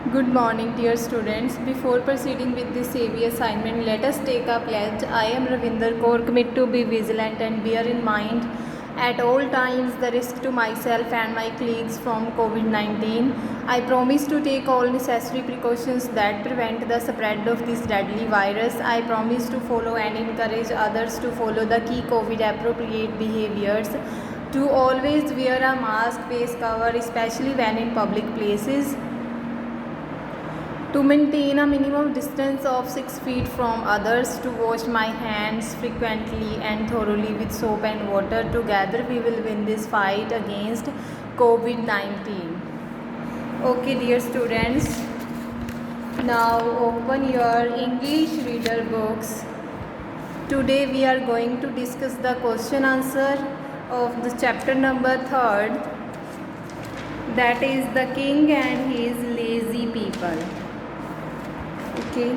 Good morning, dear students. Before proceeding with this AV assignment, let us take a pledge. I am Ravinder Kaur, commit to be vigilant and bear in mind at all times the risk to myself and my colleagues from COVID-19. I promise to take all necessary precautions that prevent the spread of this deadly virus. I promise to follow and encourage others to follow the key COVID appropriate behaviors, to always wear a mask, face cover, especially when in public places, to maintain a minimum distance of 6 feet from others, to wash my hands frequently and thoroughly with soap and water. Together we will win this fight against COVID-19. Okay, dear students, now open your English reader books. Today we are going to discuss the question answer of the chapter number 3rd, that is the king and his lazy people. Okay.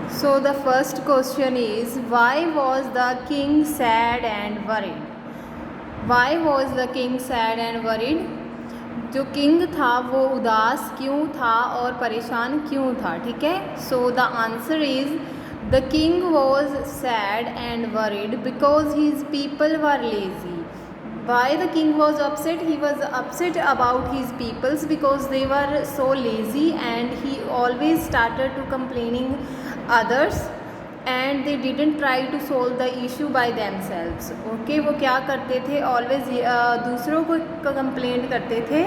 So the first question is, why was the king sad and worried? Why was the king sad and worried? जो king था वो उदास क्यों था और परेशान क्यों था, ठीक है. So the answer is the king was sad and worried because his people were lazy. Why the king was upset? He was upset about his peoples because they were so lazy and he always started to complaining others and they didn't try to solve the issue by themselves. Okay, वो क्या करते थे, always दूसरों को complaint करते थे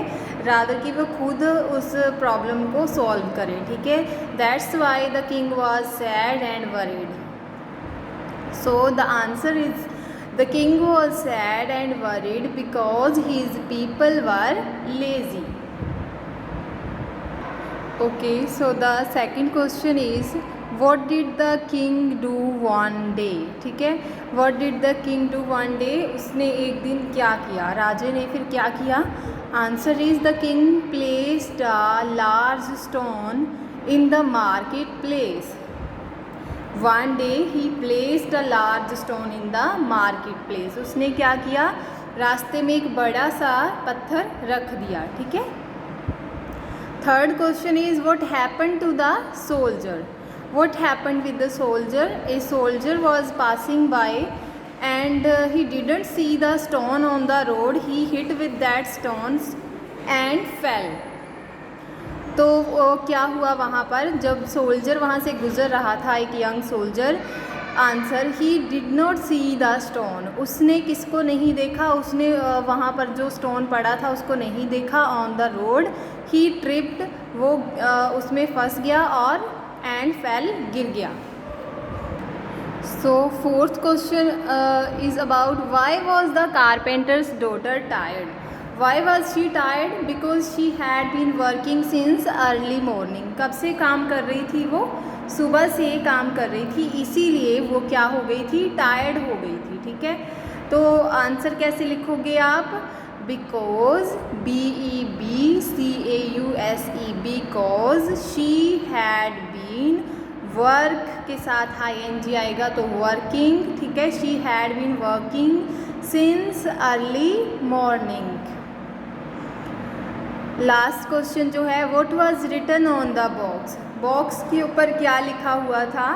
rather कि वो खुद उस प्रॉब्लम को सॉल्व करें, ठीक है. That's why the king was sad and worried. So the answer is the king was sad and worried because his people were lazy. Okay, so the second question is, what did the king do one day? ठीक है, what did the king do one day? उसने एक दिन क्या किया, राजे ने फिर क्या किया. Answer is the king placed a large stone in the marketplace. One day he placed a large stone in the marketplace. उसने क्या किया, रास्ते में एक बड़ा सा पत्थर रख दिया, ठीक है. Third question is, what happened to the soldier? What happened with the soldier? A soldier was passing by and he didn't see the stone on the road. He hit with that stones and fell. तो क्या हुआ वहाँ पर, जब soldier वहाँ से गुज़र रहा था, एक young soldier. Answer, he did not C the stone. उसने किसको नहीं देखा, उसने वहाँ पर जो स्टोन पड़ा था उसको नहीं देखा. On the road he tripped, वो उसमें फंस गया और एंड फेल, गिर गया. So fourth question is about, why was the carpenter's daughter tired? Why was she tired? Because she had been working since early morning. कब से काम कर रही थी वो, सुबह से काम कर रही थी, इसीलिए वो क्या हो गई थी, टायर्ड हो गई थी, ठीक है. तो आंसर कैसे लिखोगे आप, because, BEBCAUSE, because she had been, work के साथ ING आएगा तो वर्किंग, ठीक है. She had been working since early morning. Last question जो है, what was written on the box? Box के ऊपर क्या लिखा हुआ था.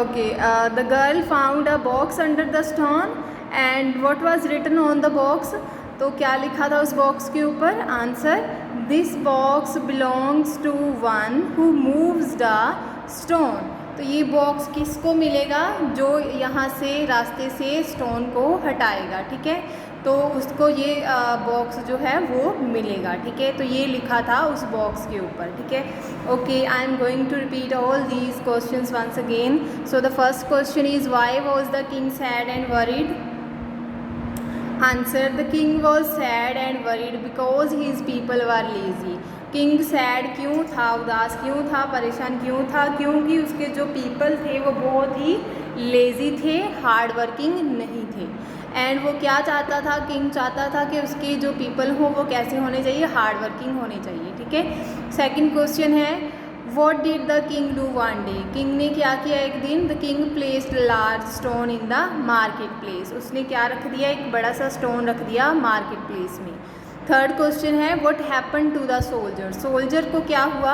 Okay, the girl found a box under the stone and what was written on the box? तो क्या लिखा था उस बॉक्स के ऊपर. Answer, this box belongs to one who moves the stone. तो ये बॉक्स किसको मिलेगा, जो यहाँ से रास्ते से स्टोन को हटाएगा, ठीक है. तो उसको ये बॉक्स जो है वो मिलेगा, ठीक है. तो ये लिखा था उस बॉक्स के ऊपर, ठीक है. Okay, I am going to repeat all these questions once again. So the first question is, why was the king sad and worried? Answer, the king was sad and worried because his people were lazy. King sad क्यों था, उदास क्यों था, परेशान क्यों था, क्योंकि उसके जो पीपल थे वो बहुत ही लेज़ी थे, हार्ड वर्किंग नहीं थे. एंड वो क्या चाहता था, किंग चाहता था कि उसके जो पीपल हो वो कैसे होने चाहिए, हार्ड वर्किंग होने चाहिए, ठीक है. सेकंड क्वेश्चन है, what did the king do one day, king ने क्या किया एक दिन, the king placed large stone in the market place, उसने क्या रख दिया, एक बड़ा सा स्टोन रख दिया मार्केट प्लेस में। थर्ड क्वेश्चन है what happen to the soldier, soldier को क्या हुआ,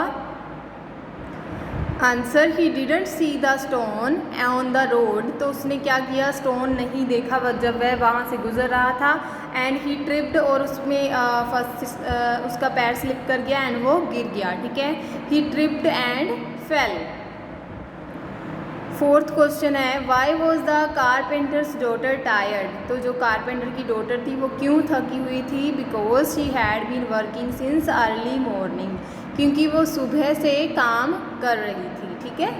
answer he didn't see the stone on the road, तो उसने क्या किया, स्टोन नहीं देखा जब वह वहाँ से गुजर रहा था, एंड ही ट्रिप्ड, और उसमें उसका पैर स्लिप कर गया एंड वो गिर गया, ठीक है, he tripped and fell. Fourth question है why was the carpenter's daughter tired, तो जो कारपेंटर की डॉटर थी वो क्यों थकी हुई थी, because she had been working since early morning, क्योंकि वो सुबह से काम कर रही थी, ठीक है।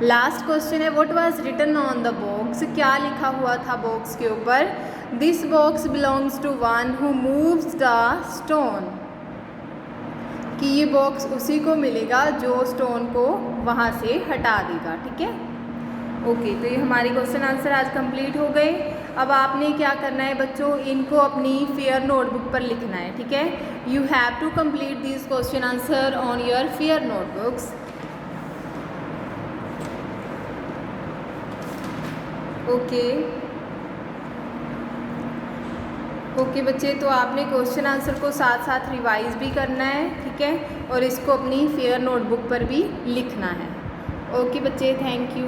लास्ट क्वेश्चन है what was written on the box, क्या लिखा हुआ था बॉक्स के ऊपर, this box belongs to one who moves the stone, कि ये बॉक्स उसी को मिलेगा जो स्टोन को वहाँ से हटा देगा, ठीक है। ओके, तो ये हमारे क्वेश्चन आंसर आज कंप्लीट हो गए। अब आपने क्या करना है बच्चों, इनको अपनी फेयर नोटबुक पर लिखना है, ठीक है। You have to complete this question answer on your fair notebooks. Okay बच्चे, तो आपने क्वेश्चन आंसर को साथ साथ रिवाइज भी करना है, ठीक है, और इसको अपनी फेयर नोटबुक पर भी लिखना है। ओके बच्चे, थैंक यू।